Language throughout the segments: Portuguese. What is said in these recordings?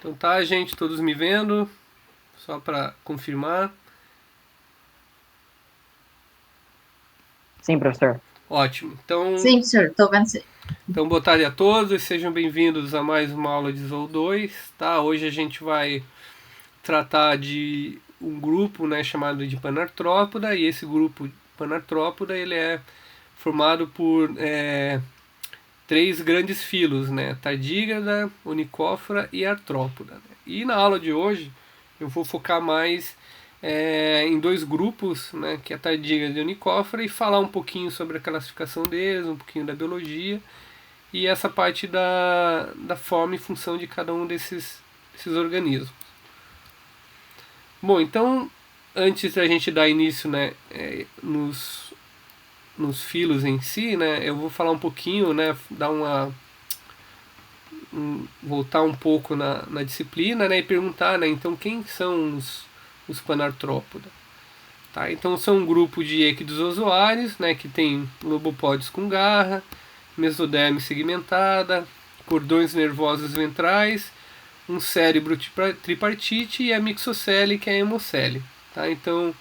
Então tá, gente, todos me vendo? Só para confirmar. Sim, professor. Ótimo. Então, Sim, senhor, estou vendo sim. boa tarde a todos, sejam bem-vindos a mais uma aula de Zou 2, tá? Hoje a gente vai tratar de um grupo, né, chamado de Panartrópoda, e esse grupo Panartrópoda, ele é formado por três grandes filos, né? Tardígrada, Onicófora e Artrópoda. E na aula de hoje eu vou focar mais em dois grupos, né? Que é a Tardígrada e a Onicófora, e falar um pouquinho sobre a classificação deles, um pouquinho da biologia e essa parte da forma e função de cada um desses organismos. Bom, então, antes da gente dar início, né, nos filos em si, né, eu vou falar um pouquinho, né, dar voltar um pouco na disciplina, né, e perguntar, né, então quem são os Panartrópoda? Tá? Então são um grupo de equidozoários, né, que tem lobopódios com garra, mesoderme segmentada, cordões nervosos ventrais, um cérebro tripartite e a mixocele, que é a hemocele. Tá? Então,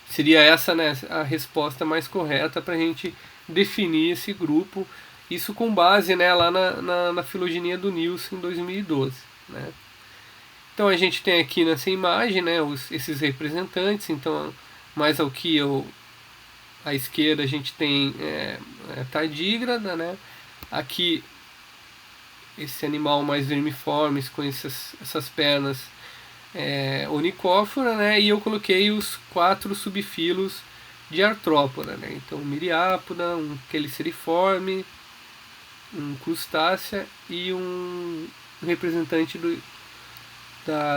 seria essa, né, a resposta mais correta para a gente definir esse grupo, isso com base, né, lá na filogenia do Nielsen em 2012. Né? Então a gente tem aqui nessa imagem, né, esses representantes. Então, mais aqui à esquerda a gente tem tardígrada, né? Aqui esse animal mais vermiforme com essas pernas onicófora, né? E eu coloquei os 4 subfilos de artrópoda, né? Então miriápoda, um queliceriforme, um crustácea e um representante do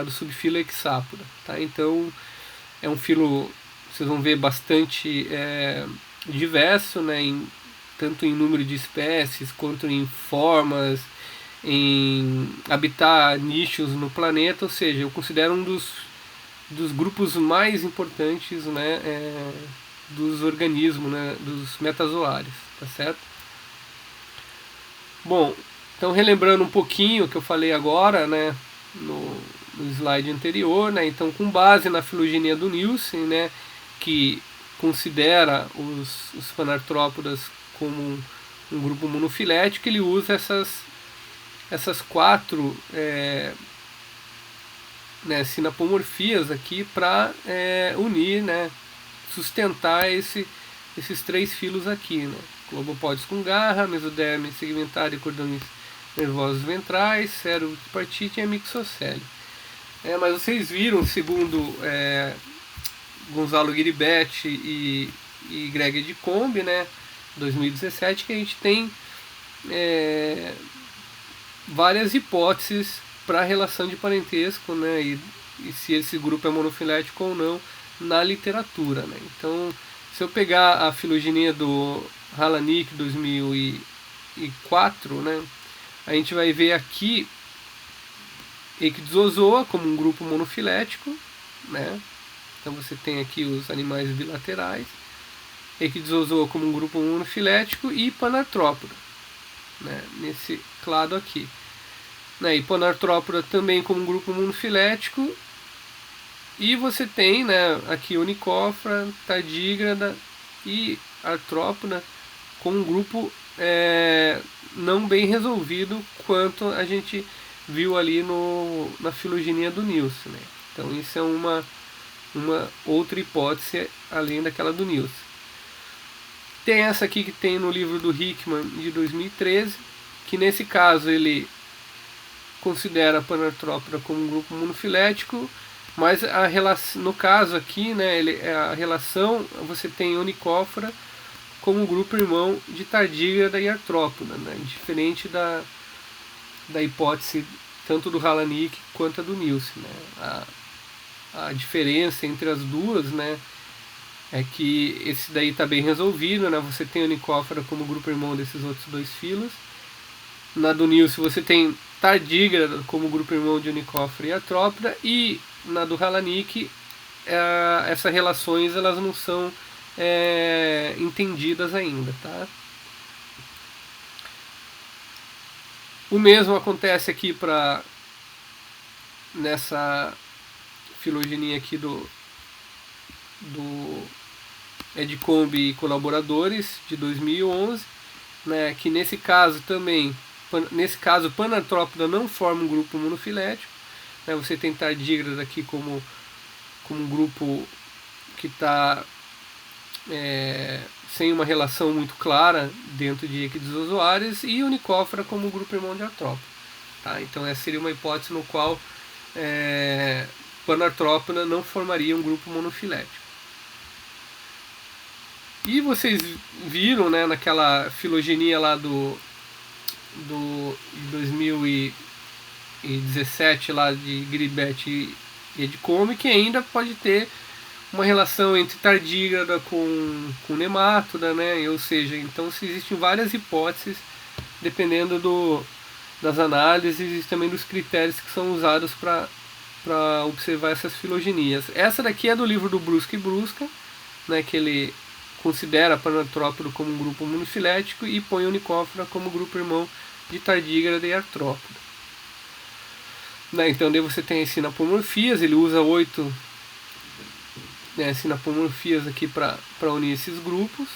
subfilo hexápoda. Tá? Então é um filo, vocês vão ver, bastante diverso, né? Tanto em número de espécies quanto em formas, em habitar nichos no planeta. Ou seja, eu considero um dos grupos mais importantes, né, dos organismos, né, dos metazoários, tá certo? Bom, então relembrando um pouquinho o que eu falei agora, né, no slide anterior, né, então com base na filogenia do Nielsen, né, que considera os Panartrópodas como um grupo monofilético, ele usa essas 4 sinapomorfias aqui para unir, né, sustentar esses 3 filos aqui, né? Lobopódios com garra, mesoderme segmentada e cordões nervosos ventrais, cérebro tripartite e a mixocele. Mas vocês viram, segundo Gonzalo Guiribetti e Greg de Combe, né, 2017, que a gente tem várias hipóteses para a relação de parentesco, né, e se esse grupo é monofilético ou não na literatura. Né. Então, se eu pegar a filogenia do Halanik 2004, né, a gente vai ver aqui Ecdysozoa como um grupo monofilético, né? Então você tem aqui os animais bilaterais, Ecdysozoa como um grupo monofilético e Panartrópoda, né? Nesse clado aqui. Né? E Panartrópoda também como um grupo monofilético. E você tem, né, aqui Onicófora, Tardígrada e Artrópoda com um grupo não bem resolvido quanto a gente viu ali na filogenia do Nielsen. Né? Então isso é uma outra hipótese além daquela do Nielsen. Tem essa aqui que tem no livro do Hickman de 2013, que nesse caso ele considera a Panartrópoda como um grupo monofilético, mas no caso aqui, né, a relação, você tem Onicófora como um grupo irmão de Tardígrada e Artrópoda, né, diferente da hipótese tanto do Halanik quanto a do Nielsen. Né. A diferença entre as duas, né, é que esse daí está bem resolvido, né, você tem Onicófora como grupo irmão desses outros 2 filos. Na do Nielsen você tem Tardígrada como grupo irmão de Onicófora e Artrópoda, e na do Halanik essas relações elas não são entendidas ainda, tá? O mesmo acontece aqui nessa filogenia aqui do Edcombe e colaboradores de 2011, né, que nesse caso também, Panartrópoda não forma um grupo monofilético, né, você tem tardígrada aqui como um grupo que está sem uma relação muito clara dentro de Equidizozoares, e Unicófora como grupo irmão de Artrópoda. Tá? Então essa seria uma hipótese no qual Panartrópoda não formaria um grupo monofilético. E vocês viram, né, naquela filogenia lá de 2017 lá de Gribet e Edcombe, que ainda pode ter uma relação entre tardígrada com nemátoda, né? Ou seja, então existem várias hipóteses dependendo das análises e também dos critérios que são usados para observar essas filogenias. Essa daqui é do livro do Brusca e Brusca, né, que ele considera Panartrópoda como um grupo monofilético e põe Unicófora como grupo irmão de tardígrada e artrópoda. Né, então daí você tem as sinapomorfias, ele usa 8 sinapomorfias aqui para unir esses grupos.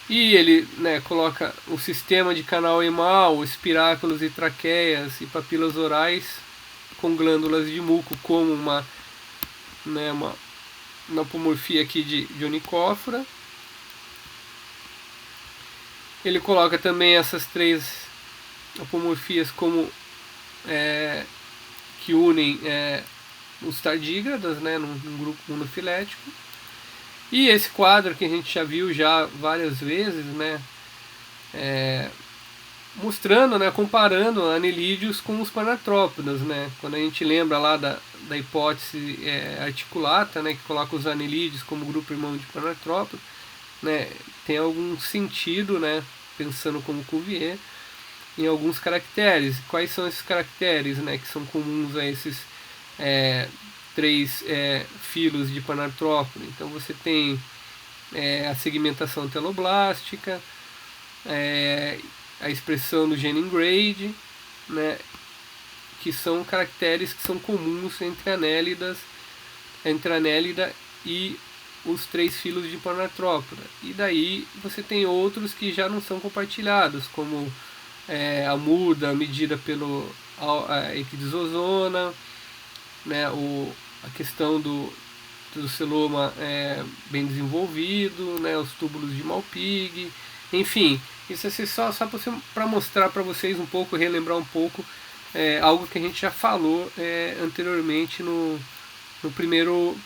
E ele, né, coloca o sistema de canal emal, espiráculos e traqueias e papilas orais com glândulas de muco como uma apomorfia aqui de Unicófora. Ele coloca também essas 3 apomorfias como que unem os tardígradas, né, num grupo monofilético. E esse quadro que a gente já viu várias vezes, né, mostrando, né, comparando anelídeos com os panartrópodas, né, quando a gente lembra lá da hipótese articulata, né, que coloca os anelídeos como grupo irmão de panartrópoda, né, tem algum sentido, né, pensando como Cuvier, em alguns caracteres. Quais são esses caracteres, né, que são comuns a esses 3 filos de Panartrópoda? Então você tem a segmentação teloblástica, a expressão do gene Grade, né, que são caracteres que são comuns entre a anélida e os 3 filos de Panartrópoda. E daí você tem outros que já não são compartilhados, como a muda medida pelo equidizozona, né, a questão do celoma bem desenvolvido, né, os túbulos de Malpighi, enfim, isso é só para mostrar para vocês um pouco, relembrar um pouco algo que a gente já falou anteriormente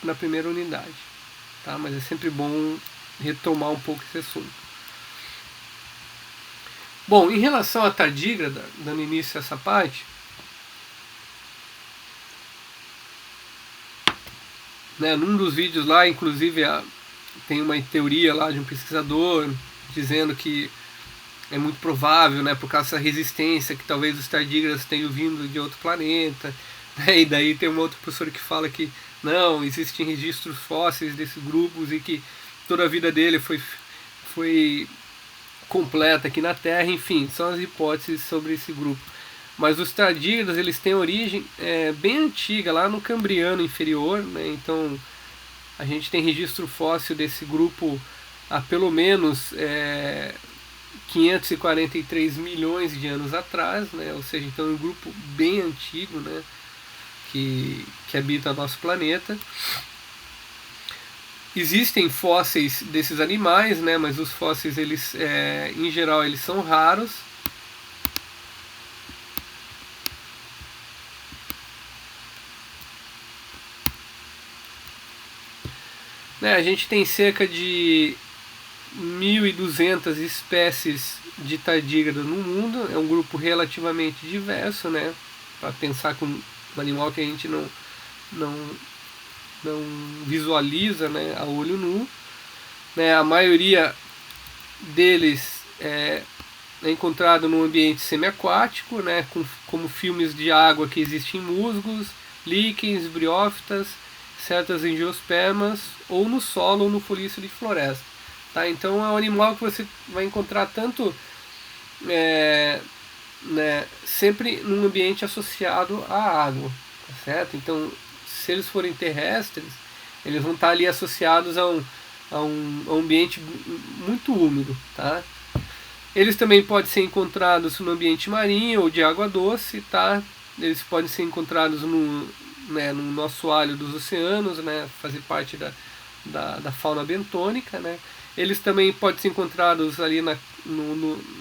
na primeira unidade, tá? Mas é sempre bom retomar um pouco esse assunto. Bom, em relação à tardígrada, dando início a essa parte, né, num dos vídeos lá, inclusive tem uma teoria lá de um pesquisador dizendo que é muito provável, né, por causa dessa resistência, que talvez os tardígradas tenham vindo de outro planeta, né, e daí tem um outro professor que fala que não, existem registros fósseis desses grupos e que toda a vida dele foi completa aqui na Terra. Enfim, são as hipóteses sobre esse grupo. Mas os tardígradas, eles têm origem bem antiga, lá no Cambriano inferior, né? Então a gente tem registro fóssil desse grupo há pelo menos 543 milhões de anos atrás, né? Ou seja, então é um grupo bem antigo, né, que habita nosso planeta. Existem fósseis desses animais, né, mas os fósseis, eles, em geral, eles são raros. Né, a gente tem cerca de 1.200 espécies de tardígrada no mundo. É um grupo relativamente diverso, né, para pensar com um animal que a gente não visualiza, né, a olho nu, né, a maioria deles é encontrado no ambiente semiaquático, né, como filmes de água que existem em musgos, líquens, briófitas, certas angiospermas, ou no solo ou no folício de floresta. Tá? Então é um animal que você vai encontrar tanto né, sempre num ambiente associado à água, tá certo? Então, se eles forem terrestres, eles vão estar ali associados a um ambiente muito úmido, tá? Eles também podem ser encontrados no ambiente marinho ou de água doce, tá? Eles podem ser encontrados no nosso assoalho dos oceanos, né? Fazer parte da fauna bentônica, né? Eles também podem ser encontrados ali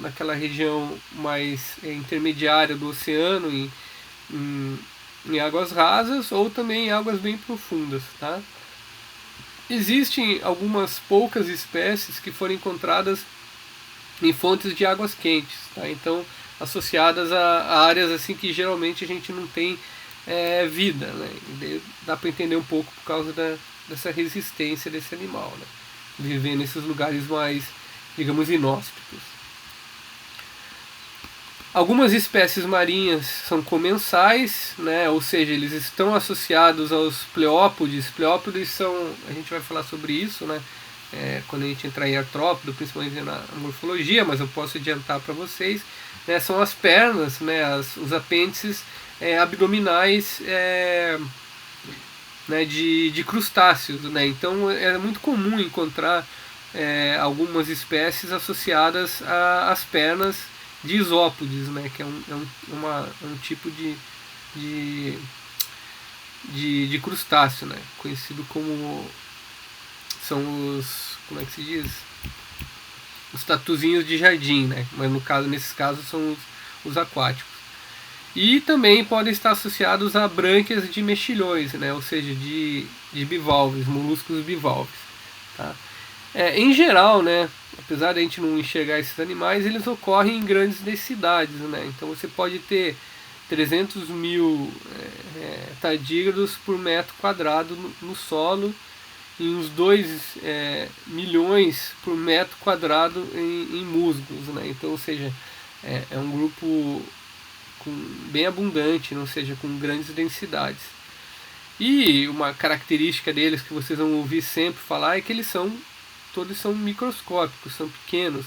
naquela região mais intermediária do oceano, em águas rasas ou também em águas bem profundas, tá? Existem algumas poucas espécies que foram encontradas em fontes de águas quentes, tá? Então associadas a áreas assim que geralmente a gente não tem vida, né? E dá para entender um pouco por causa dessa resistência desse animal, né? Viver nesses lugares mais, digamos, inóspitos. Algumas espécies marinhas são comensais, né? Ou seja, eles estão associados aos pleópodes. Pleópodes são, a gente vai falar sobre isso, né? Quando a gente entrar em artrópodo, principalmente na morfologia, mas eu posso adiantar para vocês, né? São as pernas, né? Os apêndices abdominais né? de crustáceos, né? Então é muito comum encontrar algumas espécies associadas às pernas de isópodes, né, que é um tipo de crustáceo, né, conhecido como são como é que se diz? Os tatuzinhos de jardim, né, mas nesses casos são os aquáticos. E também podem estar associados a brânquias de mexilhões, né, ou seja, de bivalves, moluscos bivalves. Tá? Em geral, né, apesar de a gente não enxergar esses animais, eles ocorrem em grandes densidades, né? Então você pode ter 300 mil tardígrados por metro quadrado no solo e uns 2 milhões por metro quadrado em musgos, né? Então, ou seja, é um grupo bem abundante, ou seja, com grandes densidades. E uma característica deles que vocês vão ouvir sempre falar é que todos são microscópicos, são pequenos,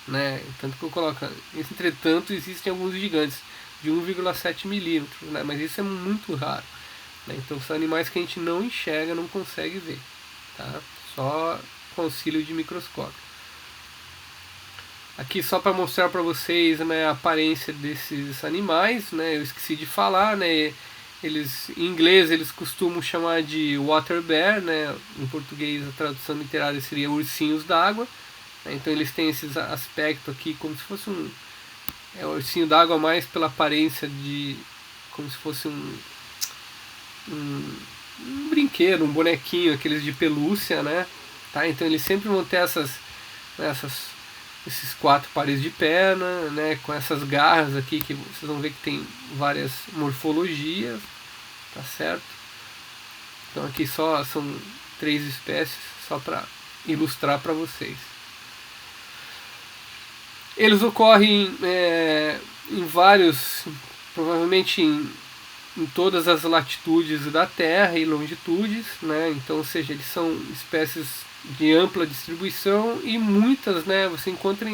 né? Tanto que eu coloco, entretanto, existem alguns gigantes de 1,7 milímetros, né? Mas isso é muito raro, né? Então são animais que a gente não enxerga, não consegue ver, tá? Só com auxílio de microscópio. Aqui só para mostrar para vocês, né, a aparência desses animais, né? Eu esqueci de falar, né? Em inglês eles costumam chamar de water bear, né? Em português a tradução literária seria ursinhos d'água. Né? Então eles têm esse aspecto aqui como se fosse um ursinho d'água mais pela aparência de como se fosse um brinquedo, um bonequinho, aqueles de pelúcia, né? Tá? Então eles sempre vão ter esses 4 pares de perna, né, com essas garras aqui que vocês vão ver que tem várias morfologias, tá certo? Então aqui são 3 espécies só para ilustrar para vocês. Eles ocorrem em vários, provavelmente em todas as latitudes da Terra e longitudes, né? Então, ou seja, eles são espécies de ampla distribuição e muitas, né, você encontra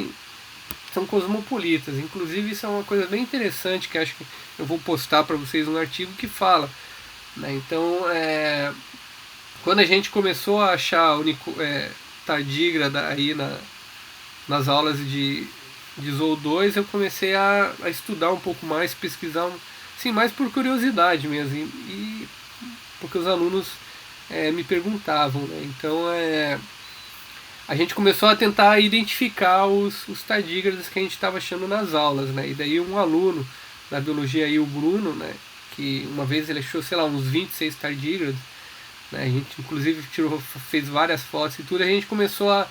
são cosmopolitas. Inclusive isso é uma coisa bem interessante que acho que eu vou postar para vocês um artigo que fala, né? Então quando a gente começou a achar tardígrada aí nas aulas de Zoo 2, eu comecei a estudar um pouco mais, pesquisar assim, mais por curiosidade mesmo e porque os alunos me perguntavam, né? Então a gente começou a tentar identificar os tardígrados que a gente estava achando nas aulas, né? E daí um aluno da biologia aí, o Bruno, né? Que uma vez ele achou, sei lá, uns 26 tardígrados, né? A gente inclusive fez várias fotos e tudo, a gente começou a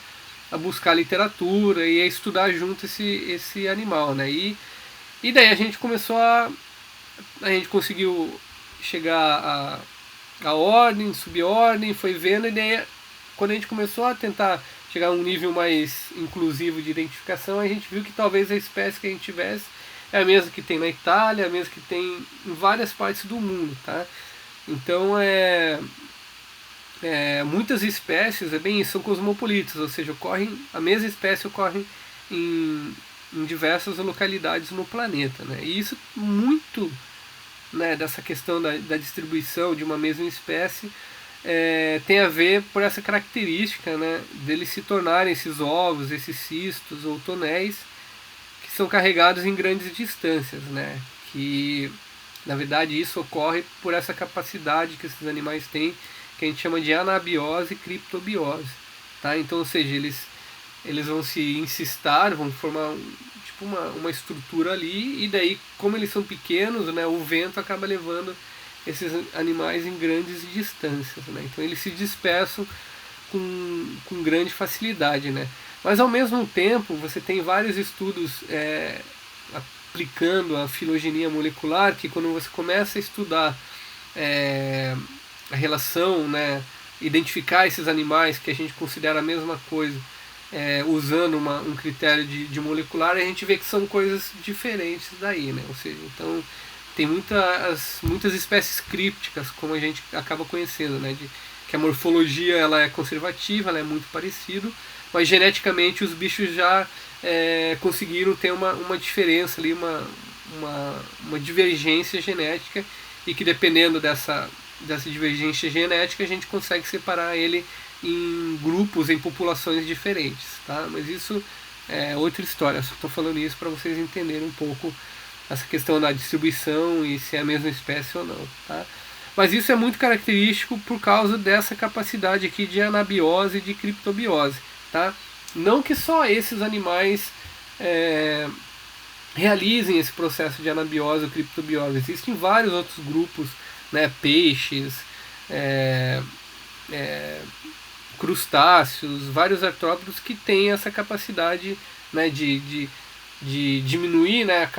buscar literatura e a estudar junto esse animal, né? E daí a gente gente conseguiu chegar a ordem, subordem, foi vendo, e daí quando a gente começou a tentar chegar a um nível mais inclusivo de identificação, a gente viu que talvez a espécie que a gente tivesse é a mesma que tem na Itália, a mesma que tem em várias partes do mundo, tá? Então muitas espécies são cosmopolitas, ou seja, a mesma espécie ocorre em em diversas localidades no planeta, né? E isso muito, né, dessa questão da distribuição de uma mesma espécie tem a ver por essa característica, né, deles se tornarem esses ovos, esses cistos ou tonéis que são carregados em grandes distâncias, né? Que na verdade isso ocorre por essa capacidade que esses animais têm, que a gente chama de anabiose e criptobiose, tá? Então, ou seja, eles vão se encistar, vão formar tipo uma estrutura ali, e daí, como eles são pequenos, né, o vento acaba levando esses animais em grandes distâncias, né? Então eles se dispersam com grande facilidade, né? Mas ao mesmo tempo você tem vários estudos aplicando a filogenia molecular, que quando você começa a estudar a relação, né, identificar esses animais que a gente considera a mesma coisa, usando um critério de molecular, a gente vê que são coisas diferentes daí, né? Ou seja, então tem muitas espécies crípticas, como a gente acaba conhecendo, né? Que a morfologia ela é conservativa, ela é muito parecida, mas geneticamente os bichos já conseguiram ter uma diferença ali, uma divergência genética, e que dependendo dessa divergência genética a gente consegue separar ele em grupos, em populações diferentes, tá? Mas isso é outra história, só estou falando isso para vocês entenderem um pouco essa questão da distribuição e se é a mesma espécie ou não, tá? Mas isso é muito característico por causa dessa capacidade aqui de anabiose e de criptobiose, tá? Não que só esses animais realizem esse processo de anabiose ou criptobiose, existem vários outros grupos, né, peixes, crustáceos, vários artrópodes que têm essa capacidade, né, de diminuir, né,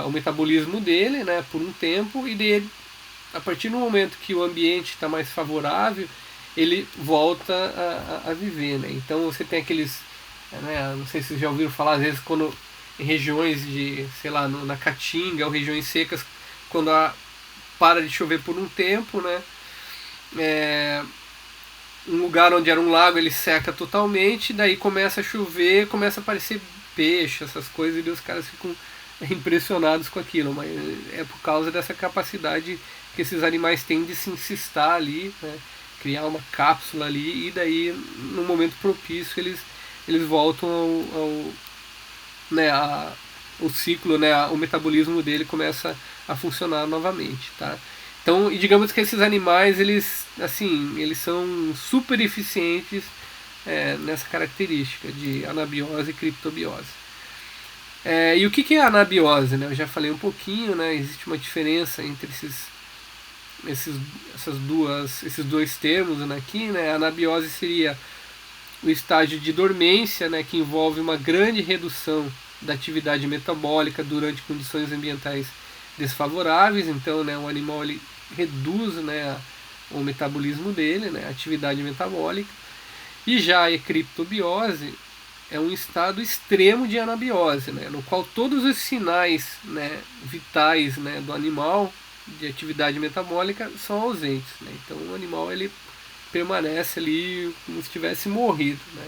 o metabolismo dele, né, por um tempo, e dele, a partir do momento que o ambiente está mais favorável, ele volta a viver, né? Então você tem aqueles, né, não sei se vocês já ouviram falar, às vezes quando em regiões de, sei lá, na Caatinga ou regiões secas, quando para de chover por um tempo, né, um lugar onde era um lago ele seca totalmente, daí começa a chover, começa a aparecer peixe, essas coisas, e os caras ficam impressionados com aquilo, mas é por causa dessa capacidade que esses animais têm de se encistar ali, né, criar uma cápsula ali, e daí no momento propício eles voltam o ciclo, né, o metabolismo dele começa a funcionar novamente, tá? Então, e digamos que esses animais eles são super eficientes nessa característica de anabiose e criptobiose. E o que é a anabiose, né? Eu já falei um pouquinho, né? Existe uma diferença entre esses dois termos, né, aqui, né? A anabiose seria o estágio de dormência, né, que envolve uma grande redução da atividade metabólica durante condições ambientais desfavoráveis. Então, né, o animal ele reduz, né, o metabolismo dele, né, a atividade metabólica. E já a criptobiose é um estado extremo de anabiose, né, no qual todos os sinais, né, vitais, né, do animal de atividade metabólica são ausentes, né. Então o animal ele permanece ali como se tivesse morrido, né.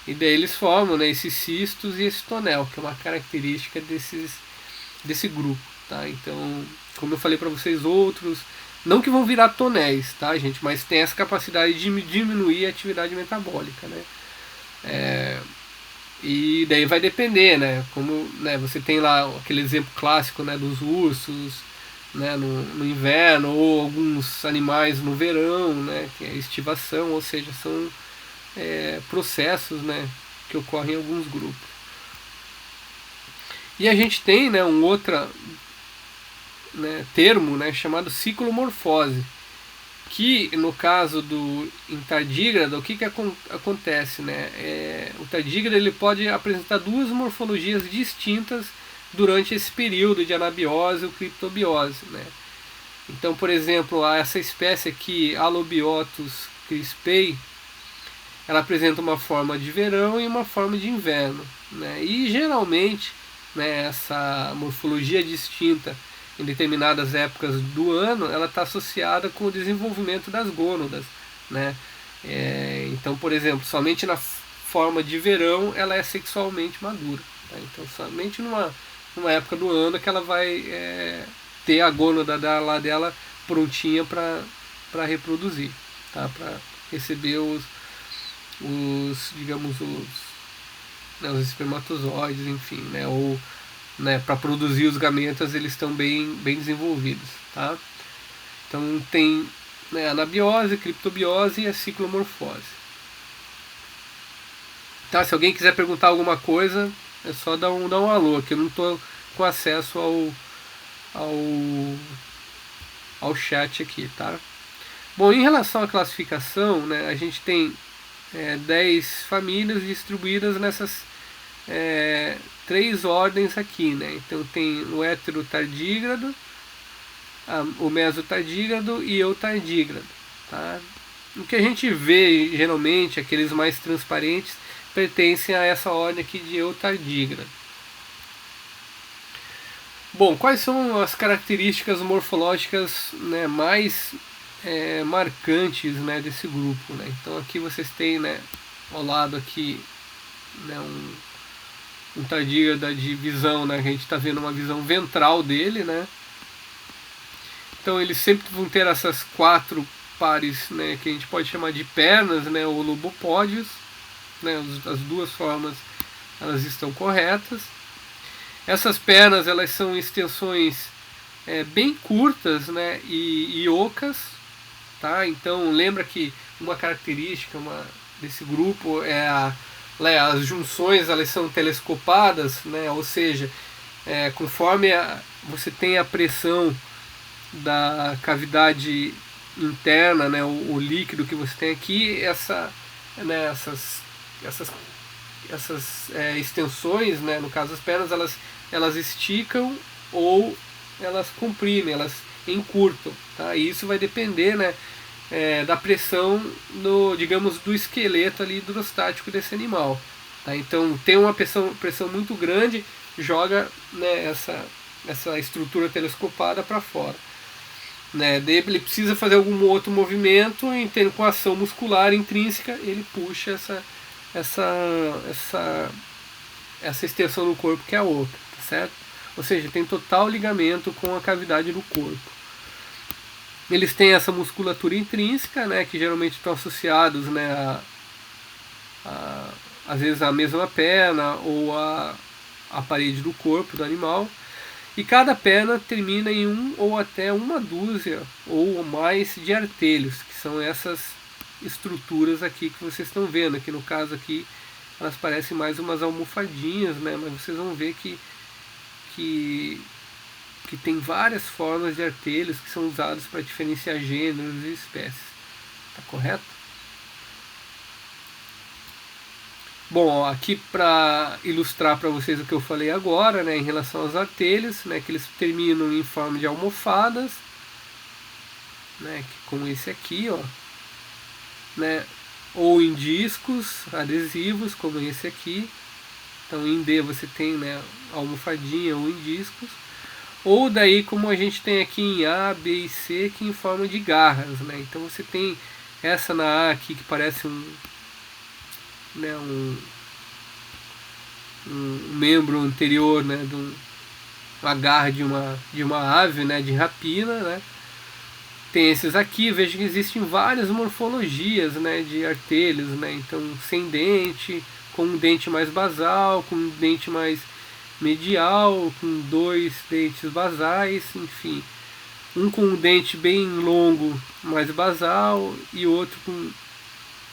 E daí eles formam, né, esses cistos e esse tonel, que é uma característica desse grupo, tá? Então, como eu falei para vocês, outros não que vão virar tonéis, tá, gente, mas tem essa capacidade de diminuir a atividade metabólica, né. E daí vai depender, né, como, né, você tem lá aquele exemplo clássico, né, dos ursos, né, no inverno, ou alguns animais no verão, né, que é estivação, ou seja, são processos, né, que ocorrem em alguns grupos. E a gente tem, né, um outro, né, termo, né, chamado ciclomorfose, que no caso do tardígrado, o que acontece, né? O tardígrado ele pode apresentar duas morfologias distintas durante esse período de anabiose ou criptobiose, né? Então, por exemplo, essa espécie aqui, Alobiotus crispei, ela apresenta uma forma de verão e uma forma de inverno, né? E geralmente, né, essa morfologia distinta em determinadas épocas do ano, ela está associada com o desenvolvimento das gônadas, né? Então, por exemplo, somente na forma de verão ela é sexualmente madura, Tá? Então somente numa época do ano que ela vai ter a gônada lá dela prontinha para reproduzir, tá? Para receber digamos, os espermatozoides, enfim, né? Ou, né, para produzir os gametas, eles estão bem desenvolvidos, tá? Então tem, né, anabiose, criptobiose e a ciclomorfose. Tá, se alguém quiser perguntar alguma coisa, é só dar um alô, que eu não estou com acesso ao chat aqui, tá? Bom, em relação à classificação, né, a gente tem 10 famílias distribuídas nessas 3 ordens aqui, né? Então tem o heterotardígrado, o mesotardígrado e eutardígrado, tá? O que a gente vê geralmente, aqueles mais transparentes, pertencem a essa ordem aqui de eutardígrado. Bom, quais são as características morfológicas, né, mais marcantes, né, desse grupo, né? Então aqui vocês têm, né, ao lado aqui, né, um tardígrado de visão, né? A gente está vendo uma visão ventral dele, né? Então eles sempre vão ter essas 4 pares, né, que a gente pode chamar de pernas, né, ou lobopódios, né? As 2 formas elas estão corretas. Essas pernas elas são extensões bem curtas, né, e ocas, tá? Então lembra que uma característica desse grupo as junções elas são telescopadas, né? Ou seja, conforme você tem a pressão da cavidade interna, né, o líquido que você tem aqui, essas extensões, né, no caso das pernas, elas esticam ou elas comprimem, elas encurtam, tá? E isso vai depender, né, da pressão digamos, do esqueleto ali hidrostático desse animal, tá? Então tem uma pressão muito grande, joga, né, essa estrutura telescopada para fora, né? Daí ele precisa fazer algum outro movimento, e com ação muscular intrínseca ele puxa essa extensão do corpo que é a outra, tá certo? Ou seja, tem total ligamento com a cavidade do corpo. Eles têm essa musculatura intrínseca, né, que geralmente estão associados, né, às vezes a mesma perna ou a parede do corpo do animal. E cada perna termina em ou até uma dúzia ou mais de artelhos, que são essas estruturas aqui que vocês estão vendo. Aqui no caso aqui elas parecem mais umas almofadinhas, né? Mas vocês vão ver que tem várias formas de artelhos que são usados para diferenciar gêneros e espécies. Tá correto? Bom, aqui para ilustrar para vocês o que eu falei agora, né, em relação aos artelhos, né, que eles terminam em forma de almofadas, né, como esse aqui, ó, né, ou em discos adesivos, como esse aqui. Então em D você tem, né, almofadinha ou em discos, ou daí como a gente tem aqui em A, B e C, que em forma de garras, né. Então você tem essa na A aqui que parece um membro anterior, né, uma garra de uma ave, né, de rapina, né. Tem esses aqui, veja que existem várias morfologias, né, de artelhos, né. Então sem dente, com um dente mais basal, com um dente mais medial, com 2 dentes basais, enfim, um com um dente bem longo mais basal e outro com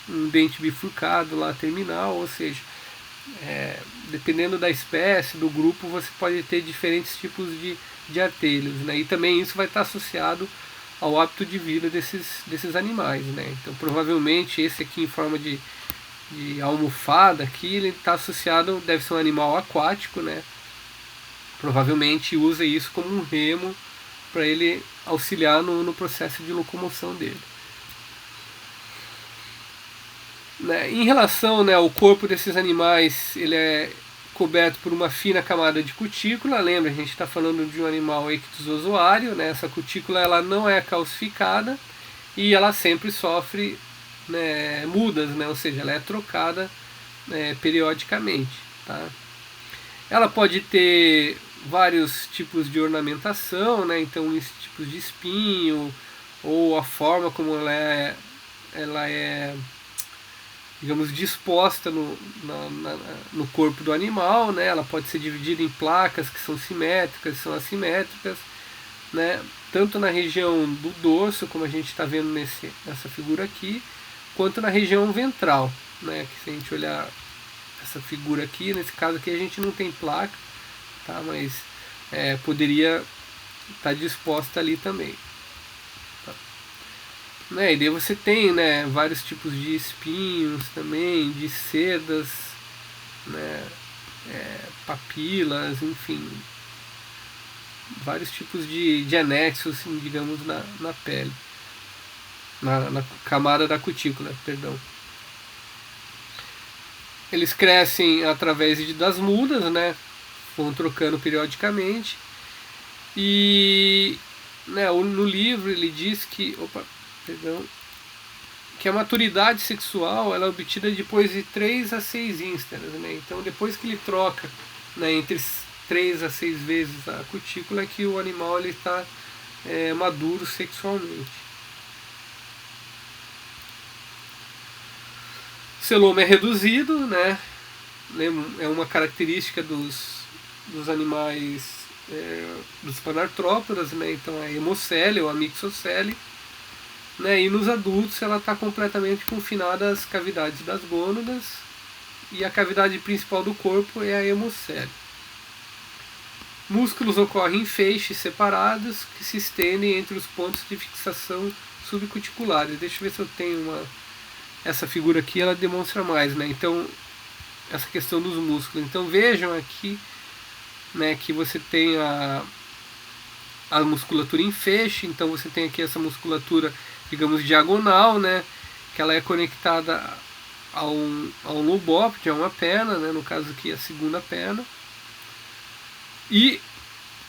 um dente bifurcado lá terminal, ou seja, dependendo da espécie, do grupo, você pode ter diferentes tipos de artelhos, né? E também isso vai estar associado ao hábito de vida desses animais, né? Então provavelmente esse aqui em forma de almofada aqui, ele está associado, deve ser um animal aquático, né? Provavelmente usa isso como um remo para ele auxiliar no processo de locomoção dele. Né? Em relação, né, ao corpo desses animais, ele é coberto por uma fina camada de cutícula. Lembra, a gente está falando de um animal ictiozoário, né? Essa cutícula ela não é calcificada e ela sempre sofre, né, mudas, né? Ou seja, ela é trocada, né, periodicamente. Tá? Ela pode ter vários tipos de ornamentação, né? Então, tipos de espinho, ou a forma como ela é, digamos, disposta no corpo do animal, né? Ela pode ser dividida em placas que são simétricas, são assimétricas, né? Tanto na região do dorso, como a gente está vendo nessa figura aqui, quanto na região ventral, né? Que se a gente olhar essa figura aqui, nesse caso aqui a gente não tem placa, tá? Mas poderia estar disposta ali também. Tá? Né? E daí você tem, né, vários tipos de espinhos também, de sedas, né, papilas, enfim, vários tipos de anexos, assim, digamos, na pele, na camada da cutícula, perdão. Eles crescem através das mudas, né, vão trocando periodicamente, e né, no livro ele diz que, que a maturidade sexual ela é obtida depois de 3 a 6 ínsteras, né? Então depois que ele troca, né, entre 3 a 6 vezes a cutícula é que o animal está maduro sexualmente. O celoma é reduzido, né? É uma característica dos animais, dos panartrópodas, né? Então é hemocele ou a mixocele, né? E nos adultos ela está completamente confinada às cavidades das gônadas, e a cavidade principal do corpo é a hemocele. Músculos ocorrem em feixes separados que se estendem entre os pontos de fixação subcuticulares. Deixa eu ver se eu tenho essa figura aqui, ela demonstra mais, né? Então, essa questão dos músculos. Então vejam aqui, né, que você tem a musculatura em feixe. Então você tem aqui essa musculatura, digamos, diagonal, né, que ela é conectada a um lobópode, a uma perna, né, no caso aqui a segunda perna, e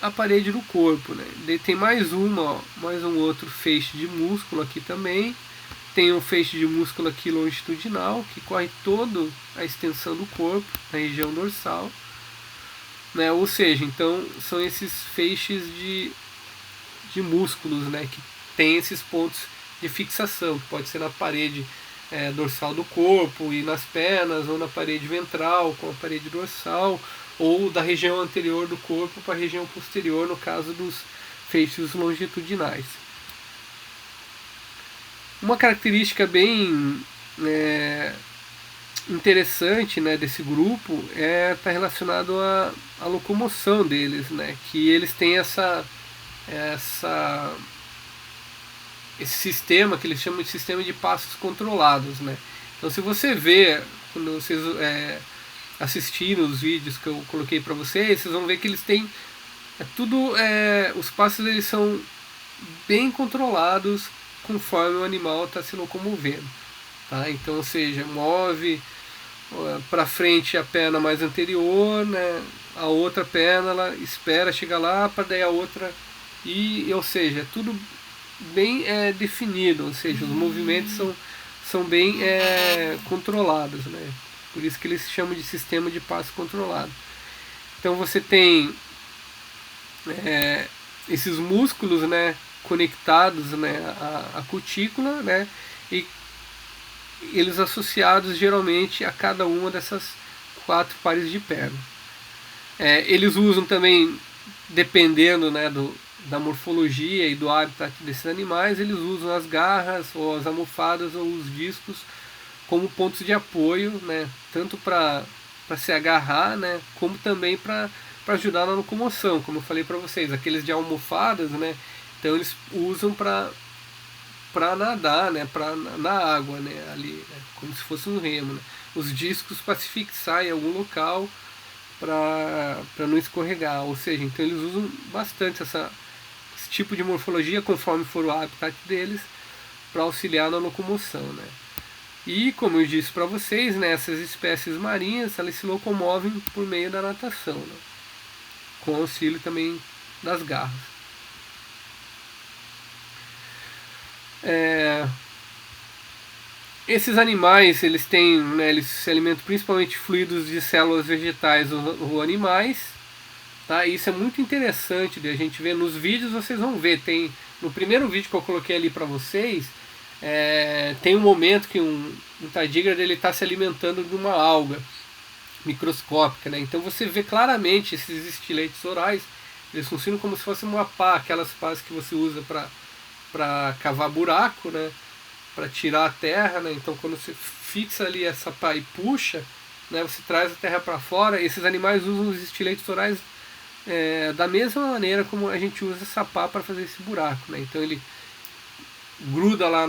a parede do corpo, né. Daí tem mais um outro feixe de músculo aqui também. Tem um feixe de músculo aqui longitudinal, que corre toda a extensão do corpo, na região dorsal, né? Ou seja, então são esses feixes de músculos, né, que tem esses pontos de fixação, que pode ser na parede dorsal do corpo e nas pernas, ou na parede ventral com a parede dorsal, ou da região anterior do corpo para a região posterior, no caso dos feixes longitudinais. Uma característica bem interessante, né, desse grupo está relacionado à locomoção deles, né, que eles têm esse sistema que eles chamam de sistema de passos controlados, né. Então, se você vê, quando vocês assistirem os vídeos que eu coloquei para vocês vão ver que eles têm os passos eles são bem controlados conforme o animal está se locomovendo, tá? Então, ou seja, move para frente a perna mais anterior, né? A outra perna ela espera chegar lá para daí a outra, e ou seja, é tudo bem definido, ou seja, os movimentos são bem controlados, né? Por isso que eles chamam de sistema de passo controlado. Então você tem esses músculos, né, conectados, né, à cutícula, né, e eles associados geralmente a cada uma dessas 4 pares de perna. Eles usam também, dependendo, né, da morfologia e do hábitat desses animais, eles usam as garras ou as almofadas ou os discos como pontos de apoio, né, tanto para se agarrar, né, como também para ajudar na locomoção, como eu falei para vocês, aqueles de almofadas, né, então eles usam para nadar, né, na água, né, ali, né, como se fosse um remo, né. Os discos para se fixar em algum local para não escorregar, ou seja, então eles usam bastante esse tipo de morfologia conforme for o habitat deles para auxiliar na locomoção, né. E como eu disse para vocês, né, essas espécies marinhas elas se locomovem por meio da natação, né, com auxílio também das garras. Esses animais, eles têm, né, eles se alimentam principalmente de fluidos de células vegetais ou animais, tá? Isso é muito interessante de a gente ver nos vídeos, vocês vão ver, tem no primeiro vídeo que eu coloquei ali para vocês, tem um momento que um tardígrado ele está se alimentando de uma alga microscópica, né? Então você vê claramente esses estiletes orais, eles funcionam como se fosse uma pá, aquelas pás que você usa para cavar buraco, né? Para tirar a terra, né? Então quando você fixa ali essa pá e puxa, né? Você traz a terra para fora. Esses animais usam os estiletes orais da mesma maneira como a gente usa essa pá para fazer esse buraco, né? Então ele gruda lá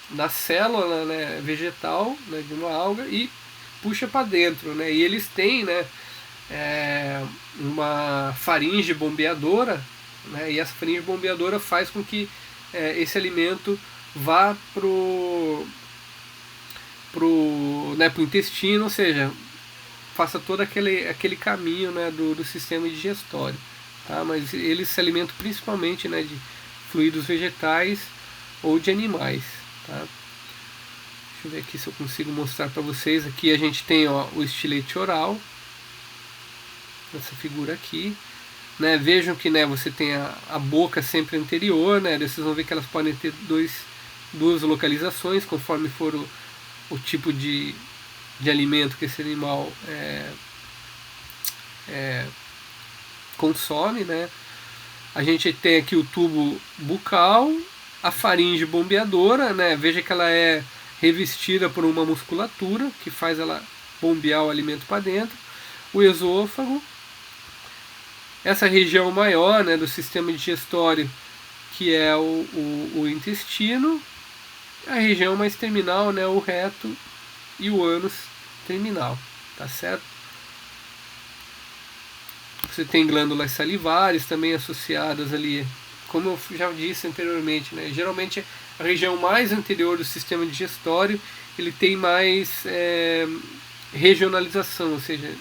na célula, né, vegetal, né, de uma alga e puxa para dentro, né? E eles têm, né, uma faringe bombeadora, né? E essa faringe bombeadora faz com que esse alimento vá né, pro intestino, ou seja, faça todo aquele caminho, né, do sistema digestório, tá? Mas eles se alimentam principalmente, né, de fluidos vegetais ou de animais, tá? Deixa eu ver aqui se eu consigo mostrar para vocês. Aqui a gente tem, ó, o estilete oral, essa figura aqui, né? Vejam que, né, você tem a boca sempre anterior, né? Vocês vão ver que elas podem ter duas localizações conforme for o tipo de alimento que esse animal consome, né? A gente tem aqui o tubo bucal, a faringe bombeadora, né? Veja que ela é revestida por uma musculatura que faz ela bombear o alimento para dentro, o esôfago, essa região maior, né, do sistema digestório, que é o intestino, a região mais terminal, né, o reto e o ânus terminal, tá certo? Você tem glândulas salivares também associadas ali, como eu já disse anteriormente, né? Geralmente a região mais anterior do sistema digestório ele tem mais regionalização, ou seja,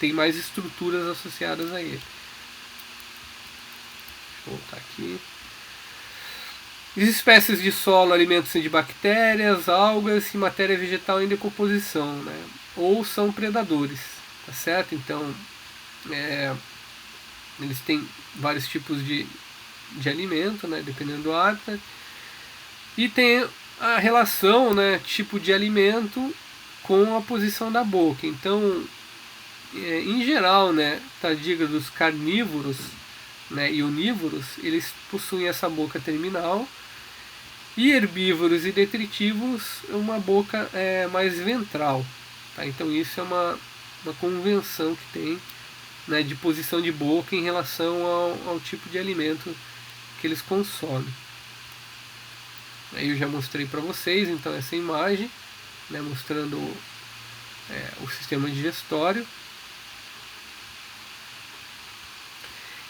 tem mais estruturas associadas a ele. Deixa eu voltar aqui. As espécies de solo alimentam-se de bactérias, algas e matéria vegetal em decomposição, né? Ou são predadores, tá certo? Então, eles têm vários tipos de alimento, né? Dependendo do hábitat. E tem a relação, né? Tipo de alimento com a posição da boca. Então, em geral, né? Tardígrados carnívoros, né, e onívoros, eles possuem essa boca terminal, e herbívoros e detritívoros uma boca mais ventral, tá? Então isso é uma convenção que tem, né, de posição de boca em relação ao tipo de alimento que eles consomem. Aí eu já mostrei para vocês então essa imagem, né, mostrando o sistema digestório.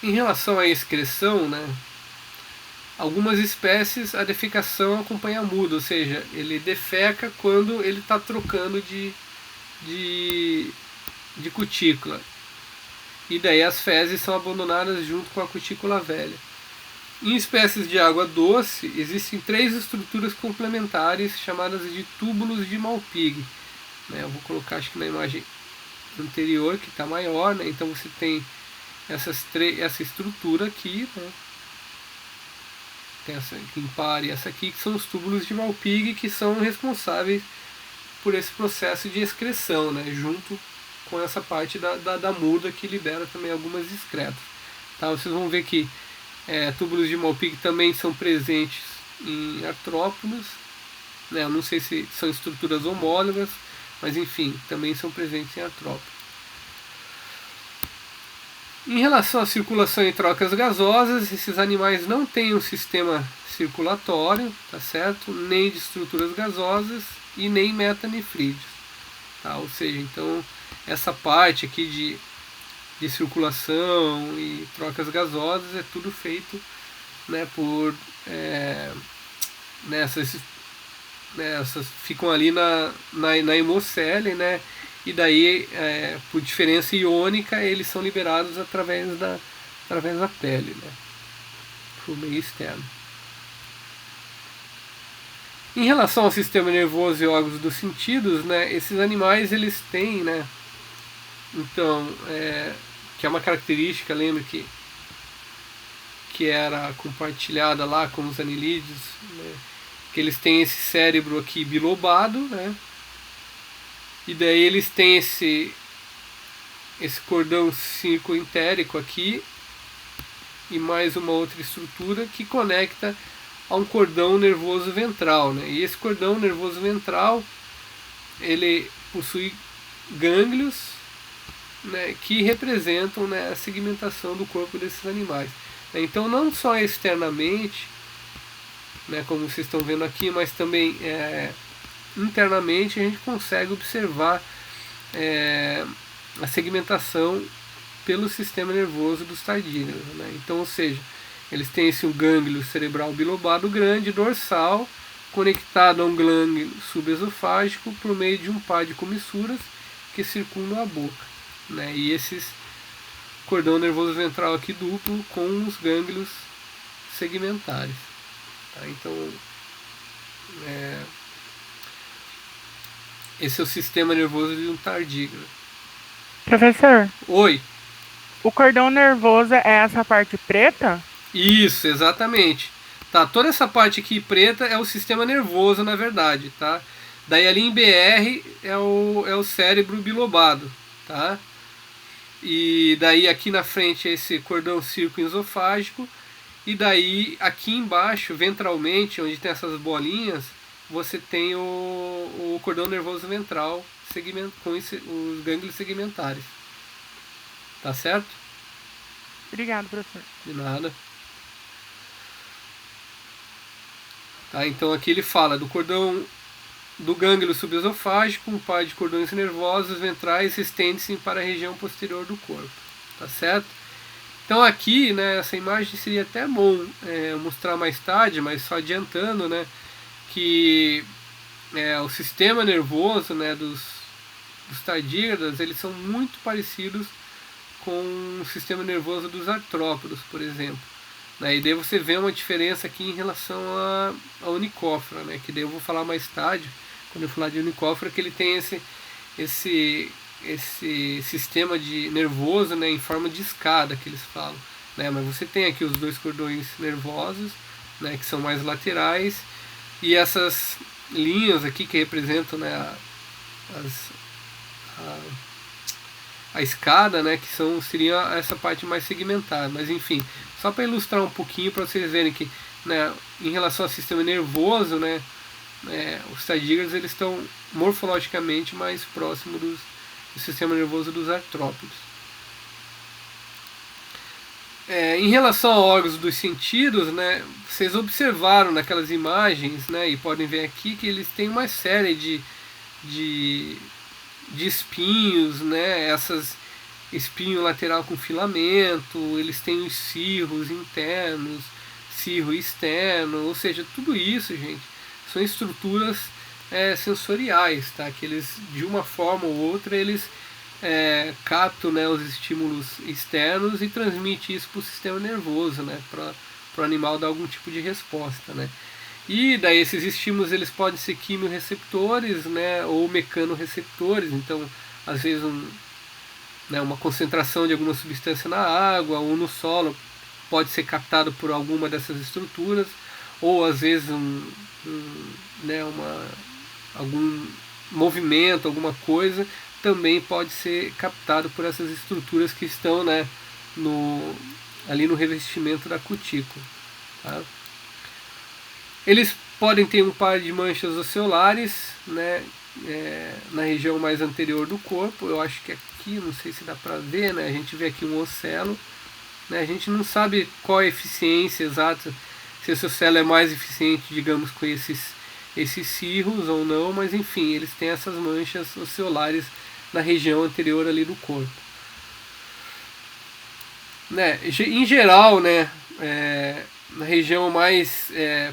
Em relação à excreção, né, algumas espécies a defecação acompanha a muda, ou seja, ele defeca quando ele está trocando de cutícula. E daí as fezes são abandonadas junto com a cutícula velha. Em espécies de água doce, existem 3 estruturas complementares chamadas de túbulos de Malpighi. Eu vou colocar acho que na imagem anterior, que está maior, né? Então você tem essa estrutura aqui, né? Tem essa impar e essa aqui, que são os túbulos de Malpighi, que são responsáveis por esse processo de excreção, né? Junto com essa parte da muda que libera também algumas excretas. Tá? Vocês vão ver que túbulos de Malpighi também são presentes em artrópodos, né? Eu não sei se são estruturas homólogas, mas enfim, também são presentes em artrópodos. Em relação à circulação e trocas gasosas, esses animais não têm um sistema circulatório, tá certo? Nem de estruturas gasosas e nem metanefrídeos, tá? Ou seja, então essa parte aqui de circulação e trocas gasosas é tudo feito, né, por essas ficam ali na hemocele, né? E daí, por diferença iônica, eles são liberados através da pele, né? Por meio externo. Em relação ao sistema nervoso e órgãos dos sentidos, né, esses animais eles têm, né, então, que é uma característica, lembra que era compartilhada lá com os anelídeos, né, que eles têm esse cérebro aqui bilobado, né, e daí eles têm esse cordão circo-entérico aqui e mais uma outra estrutura que conecta a um cordão nervoso ventral, né? E esse cordão nervoso ventral ele possui gânglios, né, que representam, né, a segmentação do corpo desses animais. Então não só externamente, né, como vocês estão vendo aqui, mas também internamente a gente consegue observar a segmentação pelo sistema nervoso dos tardígrados, né? Então, ou seja, eles têm esse gânglio cerebral bilobado grande, dorsal, conectado a um gânglio subesofágico por meio de um par de comissuras que circundam a boca, né? E esses cordão nervoso ventral aqui duplo com os gânglios segmentares. Tá? Então, esse é o sistema nervoso de um tardígrado. Professor, Oi. o cordão nervoso é essa parte preta? Isso, exatamente. Tá, toda essa parte aqui preta é o sistema nervoso, na verdade, tá? Daí ali em BR é o cérebro bilobado, tá? E daí aqui na frente é esse cordão circo-esofágico. E daí aqui embaixo, ventralmente, onde tem essas bolinhas, você tem o cordão nervoso ventral com os gânglios segmentares. Tá certo? Obrigado, professor. De nada. Tá, então aqui ele fala do cordão do gânglio subesofágico, um par de cordões nervosos ventrais estende-se para a região posterior do corpo. Tá certo? Então aqui, né, essa imagem seria até bom mostrar mais tarde, mas só adiantando, né, que o sistema nervoso, né, dos tardígrados, eles são muito parecidos com o sistema nervoso dos artrópodos, por exemplo. Né, e daí você vê uma diferença aqui em relação a unicófora, né, que daí eu vou falar mais tarde, quando eu falar de unicófora, que ele tem esse sistema de nervoso, né, em forma de escada, que eles falam. Né, mas você tem aqui os dois cordões nervosos, né, que são mais laterais, e essas linhas aqui que representam, né, a escada, né, que seria essa parte mais segmentada. Mas enfim, só para ilustrar um pouquinho, para vocês verem que, né, em relação ao sistema nervoso, né, os tardígrados eles estão morfologicamente mais próximos do sistema nervoso dos artrópodes. Em relação a órgãos dos sentidos, né, vocês observaram naquelas imagens, né, e podem ver aqui que eles têm uma série de espinhos, né, essas espinho lateral com filamento, eles têm os cirros internos, cirro externo, ou seja, tudo isso, gente, são estruturas sensoriais, tá? Que eles, de uma forma ou outra, eles captam, né, os estímulos externos e transmitem isso para o sistema nervoso, né, para o animal dar algum tipo de resposta, né. E daí esses estímulos eles podem ser quimiorreceptores, né, ou mecanoreceptores, então às vezes uma concentração de alguma substância na água ou no solo pode ser captado por alguma dessas estruturas, ou às vezes algum movimento, alguma coisa, também pode ser captado por essas estruturas que estão, né, ali no revestimento da cutícula. Tá? Eles podem ter um par de manchas oculares, né, na região mais anterior do corpo. Eu acho que aqui, não sei se dá para ver, né, a gente vê aqui um ocelo. Né, a gente não sabe qual é a eficiência exata, se esse ocelo é mais eficiente, digamos, com esses cirros ou não, mas enfim, eles têm essas manchas oculares na região anterior ali do corpo. Né, em geral, né, na região mais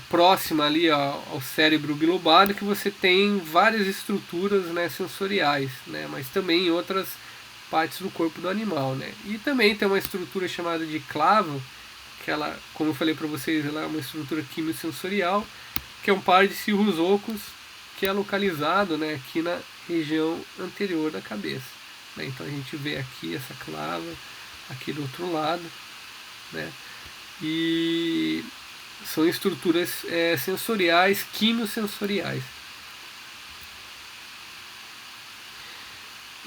próxima ali ao cérebro bilobado, que você tem várias estruturas, né, sensoriais, né, mas também em outras partes do corpo do animal, né. E também tem uma estrutura chamada de clavo, que ela, como eu falei para vocês, ela é uma estrutura quimiosensorial, que é um par de cirros ocos que é localizado, né, aqui na região anterior da cabeça, né? Então a gente vê aqui essa clava, aqui do outro lado, né? E são estruturas sensoriais, quimiosensoriais.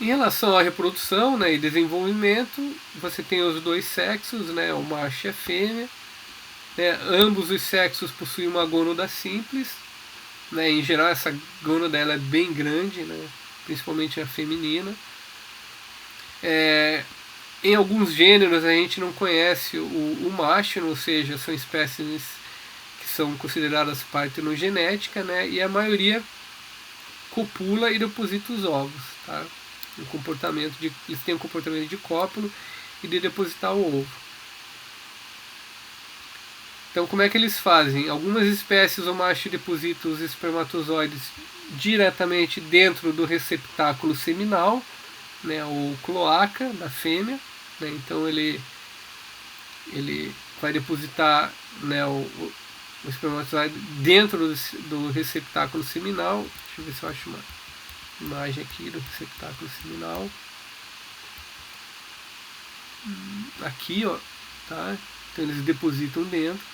Em relação à reprodução, né, e desenvolvimento, você tem os dois sexos, né, o macho e a fêmea. Né, ambos os sexos possuem uma gônada simples. Né, em geral, essa gônada ela é bem grande, né, principalmente a feminina. Em alguns gêneros a gente não conhece o macho, ou seja, são espécies que são consideradas partenogenética, né, e a maioria copula e deposita os ovos. Tá? Eles têm um comportamento de cópulo e de depositar o ovo. Então, como é que eles fazem? Algumas espécies o macho deposita os espermatozoides diretamente dentro do receptáculo seminal, né, ou cloaca da fêmea. Né, então ele vai depositar, né, o espermatozoide dentro do receptáculo seminal. Deixa eu ver se eu acho uma imagem aqui do receptáculo seminal. Aqui, ó, tá? Então eles depositam dentro.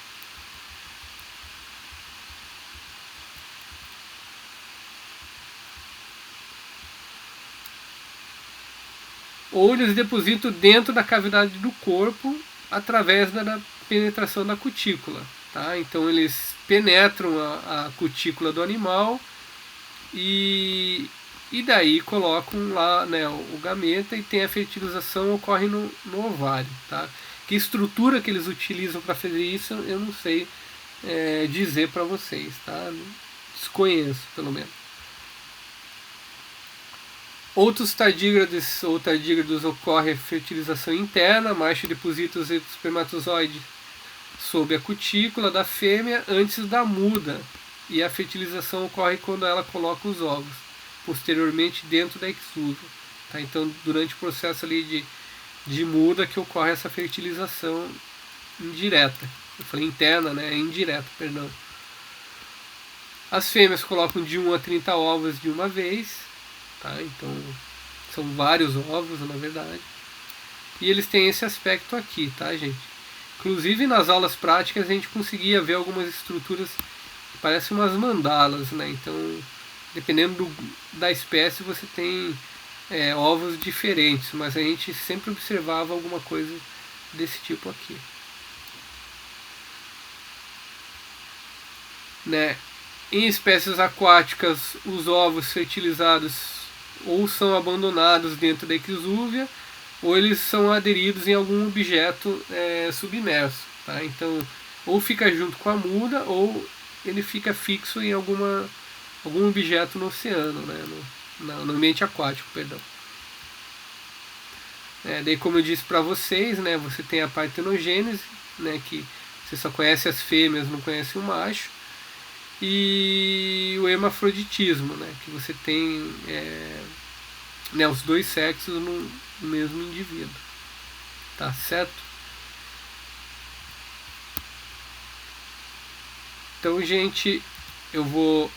Ou eles depositam dentro da cavidade do corpo através da penetração da cutícula. Tá? Então eles penetram a cutícula do animal e daí colocam lá, né, o gameta, e tem a fertilização, ocorre no ovário. Tá? Que estrutura que eles utilizam para fazer isso eu não sei dizer para vocês. Tá? Desconheço, pelo menos. Outros tardígrados ou tardígrados ocorre a fertilização interna, macho deposita os espermatozoides sob a cutícula da fêmea antes da muda, e a fertilização ocorre quando ela coloca os ovos, posteriormente dentro da exúvia. Tá? Então, durante o processo ali de muda que ocorre essa fertilização indireta. Eu falei interna, né? Indireta, perdão. As fêmeas colocam de 1 a 30 ovos de uma vez. Tá? Então são vários ovos, na verdade. E eles têm esse aspecto aqui, tá, gente? Inclusive nas aulas práticas a gente conseguia ver algumas estruturas que parecem umas mandalas, né? Então, dependendo da espécie, você tem ovos diferentes, mas a gente sempre observava alguma coisa desse tipo aqui. Né? Em espécies aquáticas, os ovos fertilizados ou são abandonados dentro da exúvia, ou eles são aderidos em algum objeto submerso. Tá? Então, ou fica junto com a muda, ou ele fica fixo em algum objeto no oceano, né? no ambiente aquático, perdão. Daí, como eu disse para vocês, né, você tem a partenogênese, né, que você só conhece as fêmeas, não conhece o macho. E o hermafroditismo, né, que você tem né, os dois sexos no mesmo indivíduo. Tá certo? Então, gente, eu vou